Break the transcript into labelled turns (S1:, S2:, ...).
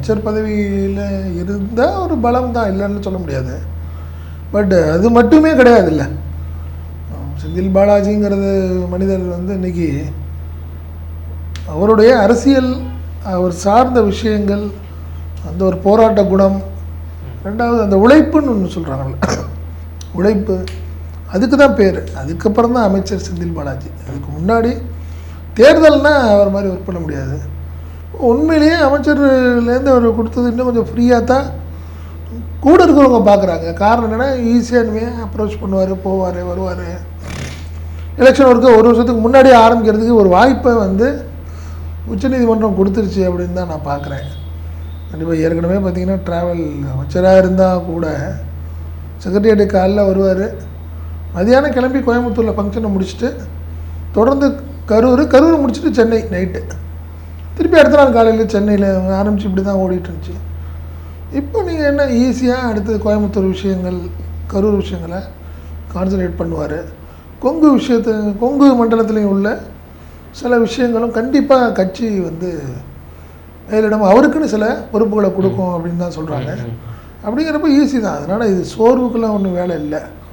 S1: அமைச்சர் பதவியில் இருந்தால் ஒரு பலம் தான், இல்லைன்னு சொல்ல முடியாது. பட் அது மட்டுமே கிடையாது. இல்லை, செந்தில் பாலாஜிங்கிறது மனிதர் இன்றைக்கி அவருடைய அரசியல், அவர் சார்ந்த விஷயங்கள், அந்த ஒரு போராட்ட குணம், ரெண்டாவது அந்த உழைப்புன்னு ஒன்று சொல்கிறாங்கல்ல, உழைப்பு, அதுக்கு தான் பேர். அதுக்கப்புறம் தான் அமைச்சர் செந்தில் பாலாஜி. அதுக்கு முன்னாடி தேர்தல்னால் அவர் மாதிரி ஒர்க் பண்ண முடியாது. உண்மையிலேயே அமைச்சர்லேருந்து அவர் கொடுத்தது இன்னும் கொஞ்சம் ஃப்ரீயாக தான் கூட இருக்கிறவங்க பார்க்குறாங்க. காரணம் என்னென்னா, ஈஸியானுமே அப்ரோச் பண்ணுவார், போவார், வருவார். எலெக்ஷன் ஒர்க்கு ஒரு வருஷத்துக்கு முன்னாடி ஆரம்பிக்கிறதுக்கு ஒரு வாய்ப்பை உச்சநீதிமன்றம் கொடுத்துருச்சு அப்படின்னு தான் நான் பார்க்குறேன். கண்டிப்பாக ஏற்கனவே பார்த்திங்கன்னா ட்ராவல் அமைச்சராக இருந்தால் கூட செக்ரட்டரியேட்டு காலைல வருவார், மதியானம் கிளம்பி கோயம்புத்தூரில் ஃபங்க்ஷனை முடிச்சுட்டு தொடர்ந்து கரூர் முடிச்சுட்டு சென்னை நைட்டு, திருப்பி அடுத்த நாள் காலையில் சென்னையில் ஆரம்பித்து இப்படி தான் ஓடிட்டு இருந்துச்சு. இப்போ நீங்கள் என்ன ஈஸியாக அடுத்து கோயம்புத்தூர் விஷயங்கள், கரூர் விஷயங்களை கான்சன்ட்ரேட் பண்ணுவார். கொங்கு மண்டலத்துலேயும் உள்ள சில விஷயங்களும் கண்டிப்பாக கட்சி மேலிடம் அவருக்குன்னு சில பொறுப்புகளை கொடுக்கும் அப்படின்னு தான் சொல்கிறாங்க. அப்படிங்கிறப்ப ஈஸி தான். அதனால் இது சோர்வுக்கெல்லாம் ஒன்றும் வேலை இல்லை.